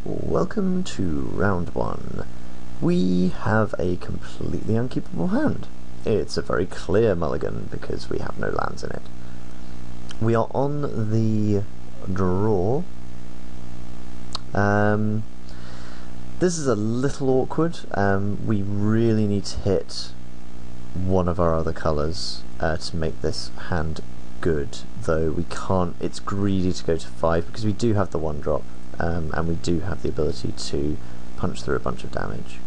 Welcome to round one. We have a completely unkeepable hand. It's a very clear mulligan because we have no lands in it. We are on the draw. This is a little awkward. We really need to hit one of our other colours to make this hand good, though we can't. It's greedy to go to 5 because we do have the 1-drop. And we do have the ability to punch through a bunch of damage.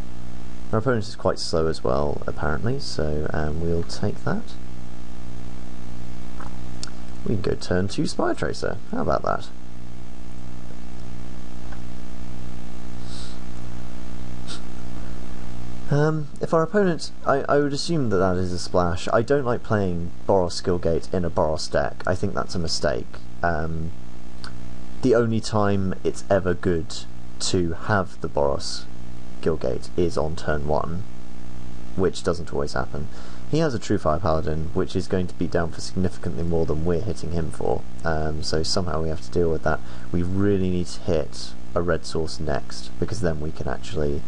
Our opponent is quite slow as well, apparently, so we'll take that. We can go turn 2 Spire Tracer. How about that? If our opponent... I would assume that that is a splash. I don't like playing Boros Skillgate in a Boros deck. I think that's a mistake. The only time it's ever good to have the Boros Skillgate is on turn 1, which doesn't always happen. He has a True Fire Paladin, which is going to beat down for significantly more than we're hitting him for, so somehow we have to deal with that. We really need to hit a red source next, because then we can actually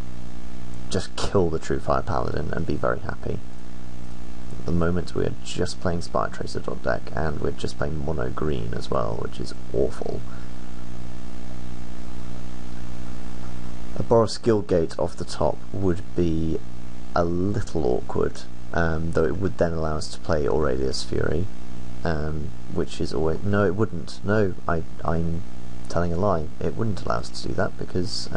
just kill the True Fire Paladin and be very happy. At the moment we are just playing Spire Tracer deck, and we're just playing mono green as well, which is awful. A Boros Skillgate off the top would be a little awkward, though it would then allow us to play Aurelius Fury, which is always... No, it wouldn't. No, I'm telling a lie. It wouldn't allow us to do that because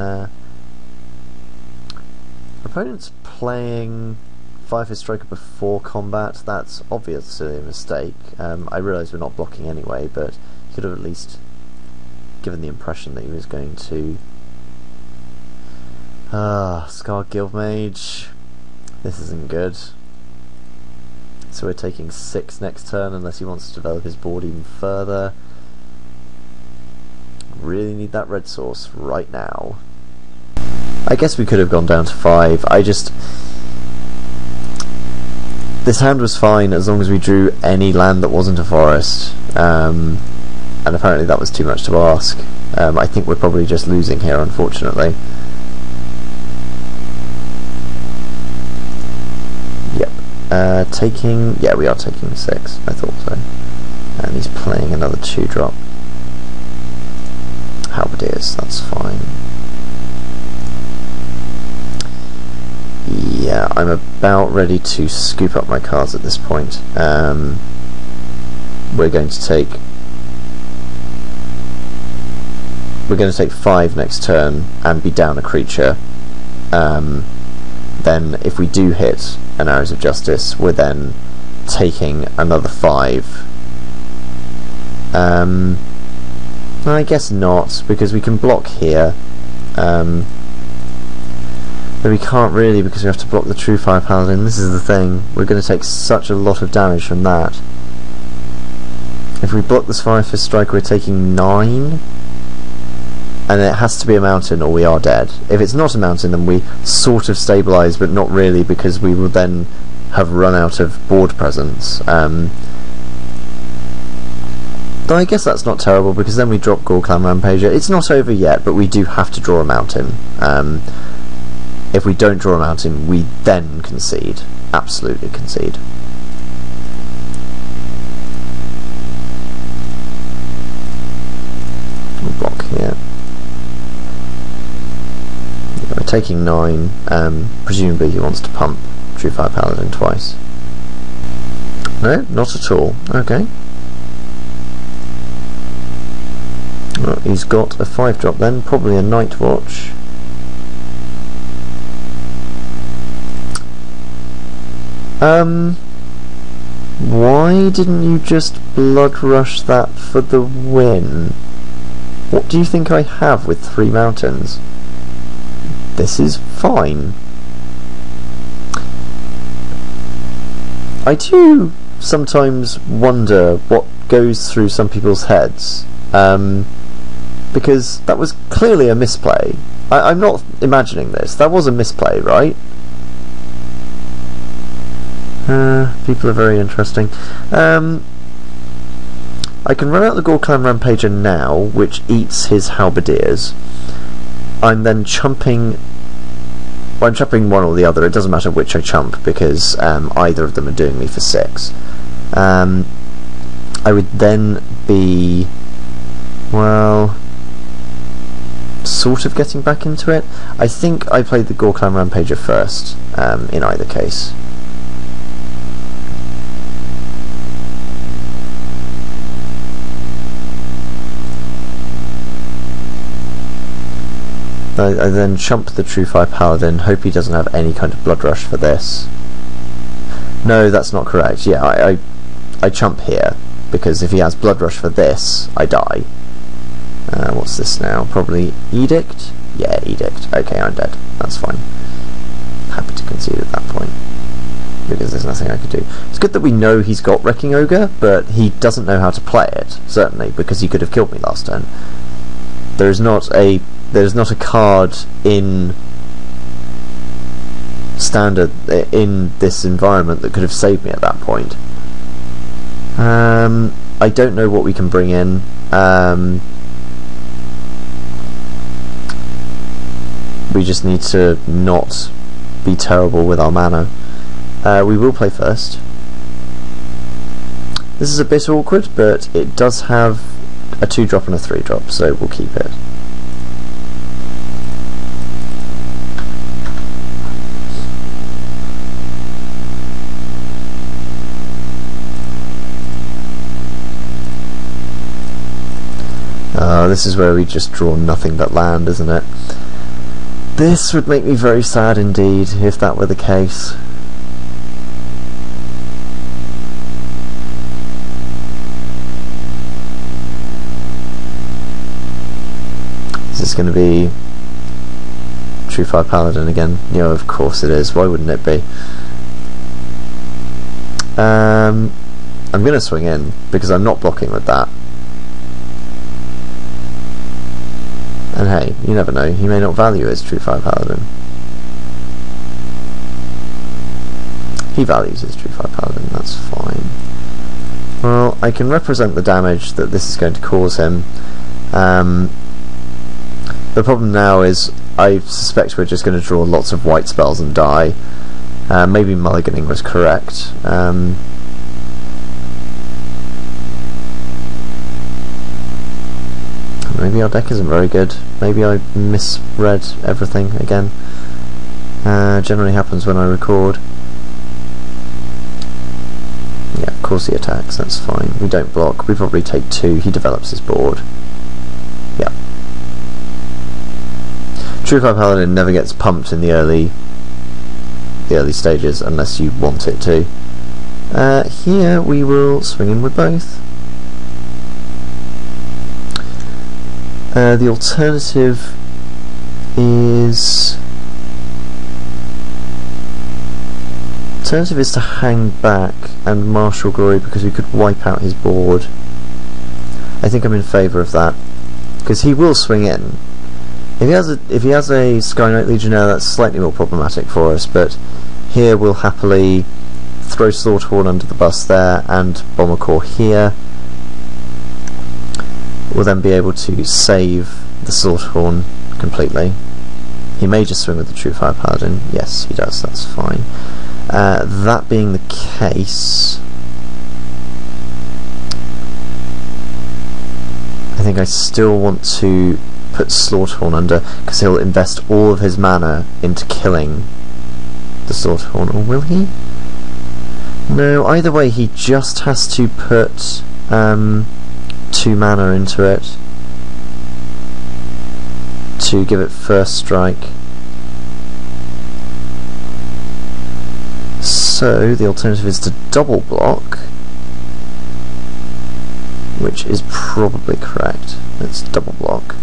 opponent's playing Firefist Striker before combat. That's obviously a mistake. I realise we're not blocking anyway, but he could have at least given the impression that he was going to... Scar Guildmage. This isn't good. So we're taking 6 next turn unless he wants to develop his board even further. Really need that red source right now. I guess we could have gone down to 5. This hand was fine as long as we drew any land that wasn't a forest. And apparently that was too much to ask. I think we're probably just losing here, unfortunately. Taking... yeah, we are taking 6, I thought so. And he's playing another 2-drop. Halberdiers, that's fine. Yeah, I'm about ready to scoop up my cards at this point. We're going to take... we're going to take 5 next turn and be down a creature. Then if we do hit an Arrows of Justice, we're then taking another 5. I guess not, because we can block here. But we can't really, because we have to block the True Fire Paladin. This is the thing, we're going to take such a lot of damage from that. If we block this Firefist Striker, we're taking 9. And it has to be a mountain or we are dead. If it's not a mountain, then we sort of stabilise, but not really, because we will then have run out of board presence. Though I guess that's not terrible, because then we drop Gorklam Rampager. It's not over yet, but we do have to draw a mountain. If we don't draw a mountain, we then concede. Absolutely concede. We'll block here. We're taking 9, presumably he wants to pump True Fire Paladin twice. No, not at all. Okay. Well, he's got a 5-drop then, probably a Night Watch. Why didn't you just Blood Rush that for the win? What do you think I have with 3 mountains? This is fine. I do sometimes wonder what goes through some people's heads, because that was clearly a misplay. I'm not imagining this. That was a misplay, right? People are very interesting. I can run out the Gorklam Rampager now, which eats his Halberdiers. I'm then chumping. Well, I'm chumping one or the other. It doesn't matter which I chump because either of them are doing me for 6. I would then be, well, sort of getting back into it. I think I played the Gorklan Rampager first in either case. I then chump the True Fire Paladin, hope he doesn't have any kind of blood rush for this. No, that's not correct. Yeah, I chump here, because if he has blood rush for this, I die. What's this now? Probably Edict? Yeah, Edict. Okay, I'm dead. That's fine. Happy to concede at that point, because there's nothing I could do. It's good that we know he's got Wrecking Ogre, but he doesn't know how to play it, certainly, because he could have killed me last turn. There's not a card in Standard in this environment that could have saved me at that point. I don't know what we can bring in. We just need to not be terrible with our mana. We will play first. This is a bit awkward, but it does have a 2-drop and a 3-drop, so we'll keep it. This is where we just draw nothing but land, isn't it? This would make me very sad indeed, if that were the case. Is this going to be True Fire Paladin again? Yeah, of course it is. Why wouldn't it be? I'm going to swing in, because I'm not blocking with that. And hey, you never know, he may not value his True Fire Paladin. He values his True Fire Paladin, that's fine. Well, I can represent the damage that this is going to cause him. The problem now is, I suspect we're just going to draw lots of white spells and die. Maybe mulliganing was correct. Maybe our deck isn't very good. Maybe I misread everything again. Generally happens when I record. Yeah, of course he attacks, that's fine. We don't block, we probably take 2, he develops his board. Yeah. True Fire Paladin never gets pumped in the early stages unless you want it to. Here we will swing in with both. The alternative is to hang back and Martial Glory, because we could wipe out his board. I think I'm in favour of that, because he will swing in. If he has a Sky Knight Legionnaire, that's slightly more problematic for us, but here we'll happily throw Slaughterhorn under the bus there and Bomber Core here. We'll then be able to save the Slaughterhorn completely. He may just swing with the True Fire Paladin. Yes, he does, that's fine. That being the case, I think I still want to put Slaughterhorn under, because he'll invest all of his mana into killing the Slaughterhorn. Or will he? No, either way he just has to put 2 mana into it to give it first strike. So the alternative is to double block, which is probably correct. Let's double block.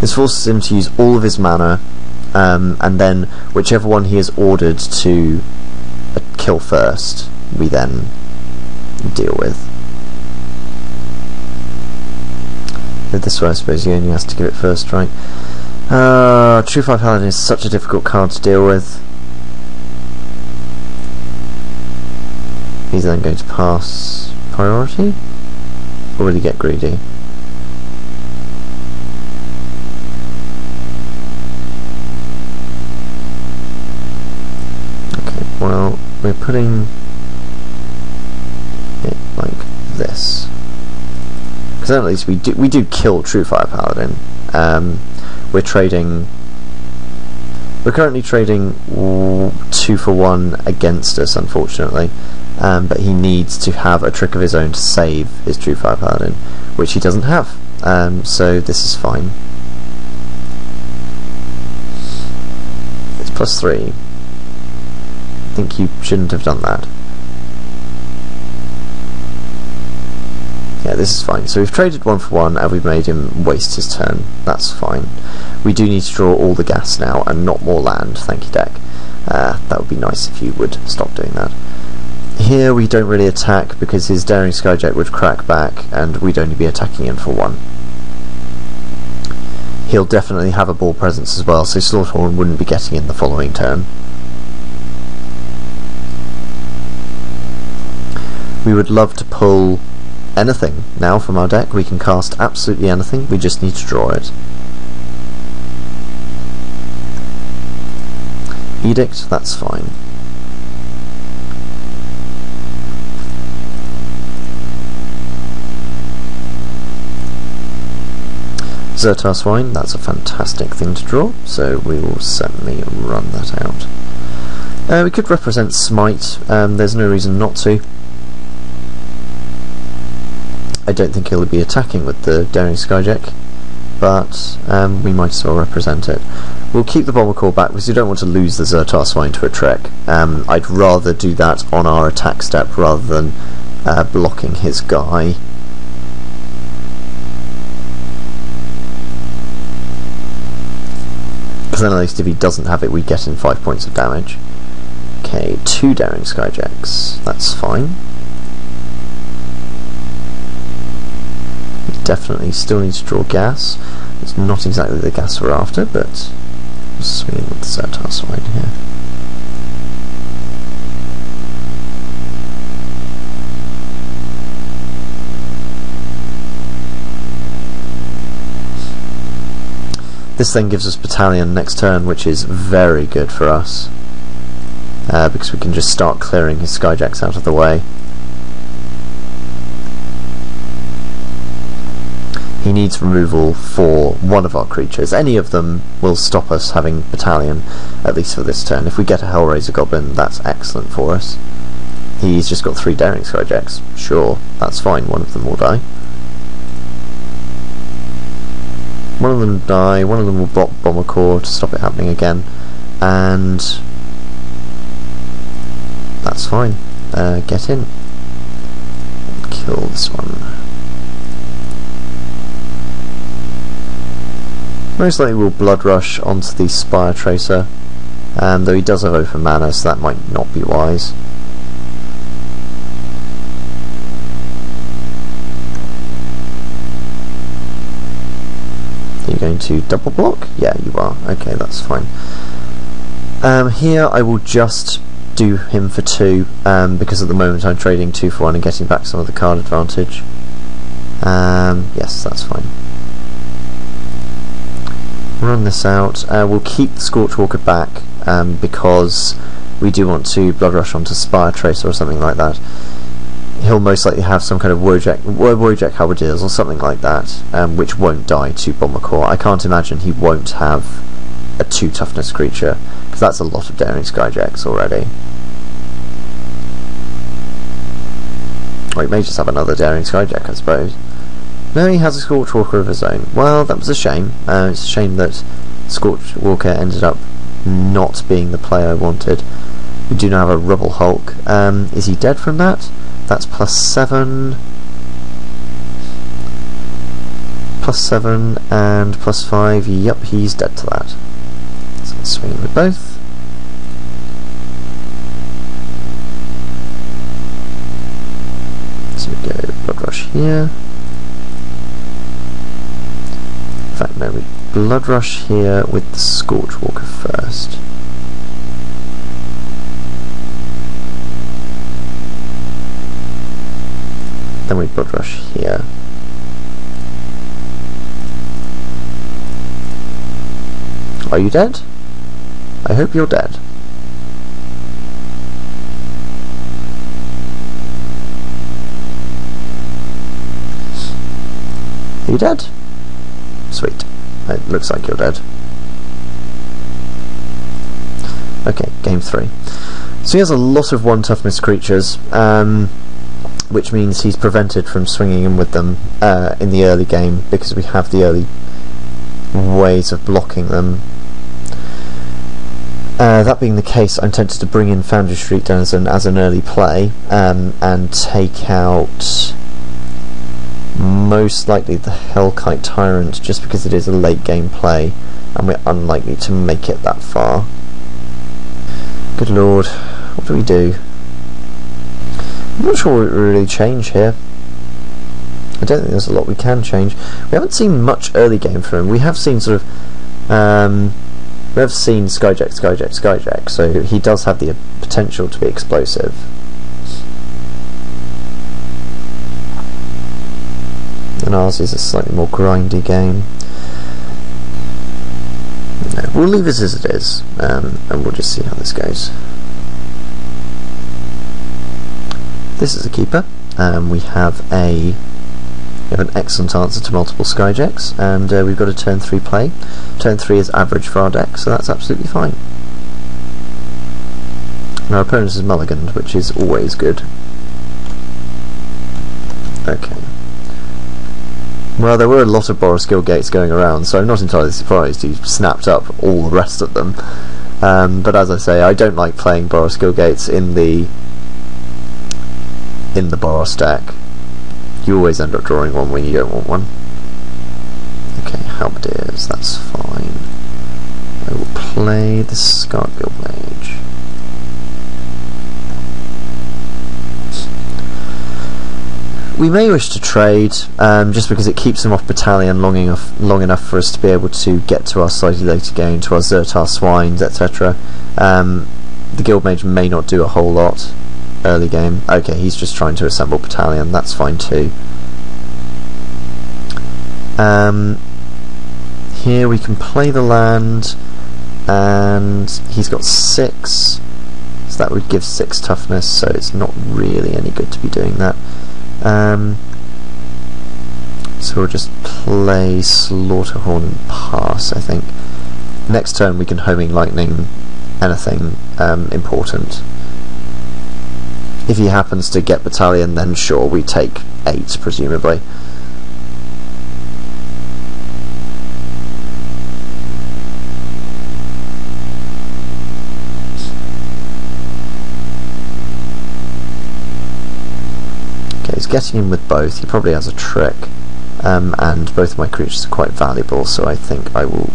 This forces him to use all of his mana, and then whichever one he is ordered to kill first, we then deal with. This way I suppose he only has to give it first strike. True Fire Paladin is such a difficult card to deal with. He's then going to pass priority, or will he get greedy? Okay, well, we're putting it like this, because at least we do kill True Fire Paladin. We're currently trading 2 for 1 against us, unfortunately, but he needs to have a trick of his own to save his True Fire Paladin, which he doesn't have, so this is fine. It's +3. I think you shouldn't have done that. Yeah, this is fine. So we've traded 1 for 1 and we've made him waste his turn. That's fine. We do need to draw all the gas now and not more land. Thank you, deck. That would be nice if you would stop doing that. Here we don't really attack because his Daring Skyjack would crack back and we'd only be attacking in for 1. He'll definitely have a ball presence as well, so Slaughterhorn wouldn't be getting in the following turn. We would love to pull anything now from our deck. We can cast absolutely anything, we just need to draw it. Edict, that's fine. Zertar Swine, that's a fantastic thing to draw, so we will certainly run that out. We could represent Smite, there's no reason not to. I don't think he'll be attacking with the Daring Skyjack, but we might as well represent it. We'll keep the Bomber Core back because you don't want to lose the Zertar Swine to a Trek. I'd rather do that on our attack step rather than blocking his guy. Because then at least if he doesn't have it we get in 5 points of damage. Okay, 2 Daring Skyjacks, that's fine. Definitely still need to draw gas. It's not exactly the gas we're after, but we'll swing in with the Zertar Swine here. This then gives us Battalion next turn, which is very good for us, because we can just start clearing his Skyjacks out of the way. He needs removal for one of our creatures. Any of them will stop us having Battalion, at least for this turn. If we get a Hellraiser Goblin, that's excellent for us. He's just got 3 Daring Skyjacks. Sure, that's fine, one of them will die. One of them die, one of them will block Bomber Core to stop it happening again, and that's fine. Get in. Kill this one. Most likely we'll Blood Rush onto the Spire Tracer, though he does have open mana, so that might not be wise. Are you going to double block? Yeah, you are. Okay, that's fine. Here I will just do him for 2, because at the moment I'm trading 2 for 1 and getting back some of the card advantage. Yes, that's fine. Run this out. We'll keep the Scorchwalker back because we do want to Blood Rush onto Spire Tracer or something like that. He'll most likely have some kind of Warjack Halberdiers or something like that, which won't die to Bomber Core. I can't imagine he won't have a 2 toughness creature, because that's a lot of Daring Skyjacks already. Or he may just have another Daring Skyjack, I suppose. No, he has a Scorchwalker of his own. Well, that was a shame. It's a shame that Scorchwalker ended up not being the play I wanted. We do now have a Rubble Hulk. Is he dead from that? That's +7. +7 and +5. Yup, he's dead to that. So let's swing in with both. So we go Blood Rush here. In fact, no, we Blood Rush here with the Scorchwalker first. Then we blood rush here. Are you dead? I hope you're dead. Are you dead? Sweet. It looks like you're dead. Okay, game 3. So he has a lot of 1 toughness creatures, which means he's prevented from swinging in with them in the early game because we have the early ways of blocking them. That being the case, I'm tempted to bring in Foundry Street Denizen as an early play and take out most likely the Hellkite Tyrant, just because it is a late game play and we're unlikely to make it that far. Good lord, what do we do? I'm not sure what we really change here. I don't think there's a lot we can change. We haven't seen much early game from him. We have seen sort of we have seen Skyjack, Skyjack, Skyjack, so he does have the potential to be explosive. And ours is a slightly more grindy game. No, we'll leave it as it is, and we'll just see how this goes. This is a keeper. We have an excellent answer to multiple Skyjacks, and we've got a turn 3 play. Turn 3 is average for our deck, so that's absolutely fine. And our opponent is mulliganed, which is always good. Okay. Well, there were a lot of Boroskill gates going around, so I'm not entirely surprised he snapped up all the rest of them. But as I say, I don't like playing Boroskill gates in the Boros deck. You always end up drawing one when you don't want one. Okay, Halberdiers, that's fine. I will play the Scargill Mage. We may wish to trade, just because it keeps him off Battalion long enough for us to be able to get to our slightly later game, to our Zertar Swines, etc. The Guild Mage may not do a whole lot early game. Okay, he's just trying to assemble Battalion, that's fine too. Here we can play the land, and he's got 6, so that would give 6 toughness, so it's not really any good to be doing that. So we'll just play Slaughterhorn and pass, I think. Next turn we can Homing Lightning anything important. If he happens to get Battalion, then sure, we take 8, presumably. He's getting in with both. He probably has a trick, and both of my creatures are quite valuable, so I think I will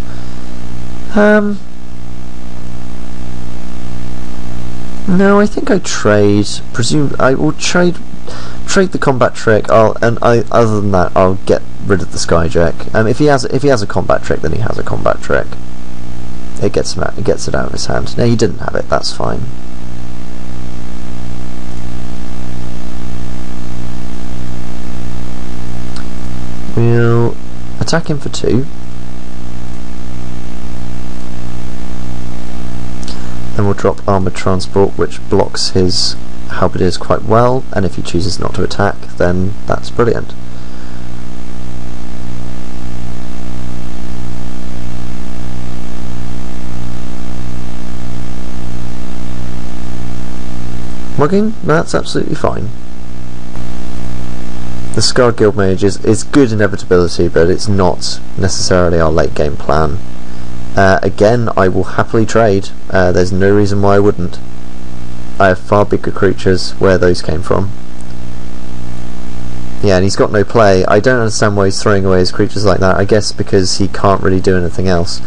no, I think I trade. I will trade the combat trick. Other than that, I'll get rid of the Skyjack. If he has a combat trick, then he has a combat trick. It gets it out of his hand. No, he didn't have it. That's fine. We'll attack him for 2. Then we'll drop Armoured Transport, which blocks his Halberdiers quite well, and if he chooses not to attack, then that's brilliant. Mugging? That's absolutely fine. The Scarred Guild Mage is good inevitability, but it's not necessarily our late game plan. Again, I will happily trade. There's no reason why I wouldn't. I have far bigger creatures where those came from. Yeah, and he's got no play. I don't understand why he's throwing away his creatures like that. I guess because he can't really do anything else.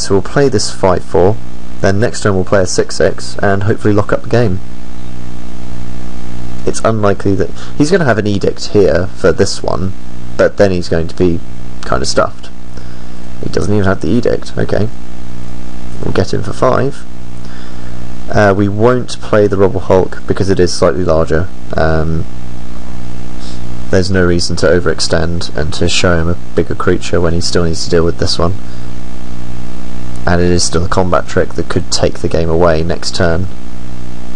So we'll play this 5/4. Then next turn we'll play a 6/6 and hopefully lock up the game. It's unlikely that he's going to have an edict here for this one, but then he's going to be kind of stuffed. He doesn't even have the edict. Okay, we'll get him for 5. We won't play the Rubble Hulk because it is slightly larger. there's no reason to overextend and to show him a bigger creature when he still needs to deal with this one. And it is still a combat trick that could take the game away next turn.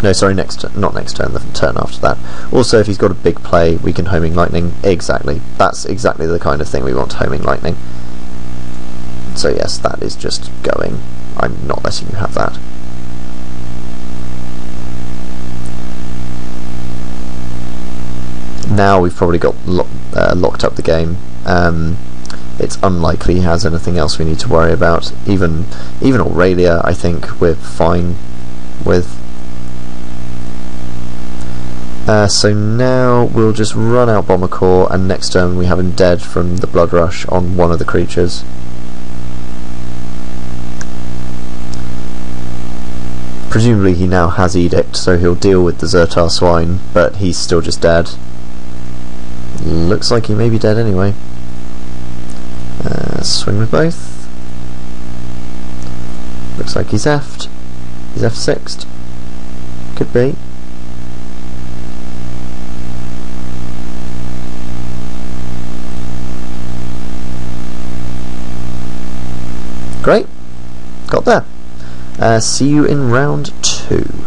No, sorry, not next turn, the turn after that. Also, if he's got a big play, we can Homing Lightning. Exactly. That's exactly the kind of thing we want, Homing Lightning. So yes, that is just going. I'm not letting you have that. Now we've probably got locked up the game. It's unlikely he has anything else we need to worry about. Even Aurelia, I think we're fine with. So now we'll just run out Bomber Core, and next turn we have him dead from the Blood Rush on one of the creatures. Presumably he now has Edict, so he'll deal with the Zertar Swine, but he's still just dead. Looks like he may be dead anyway. Swing with both. Looks like he's F'd. He's F6'd. Could be. Great. Got there. See you in round 2.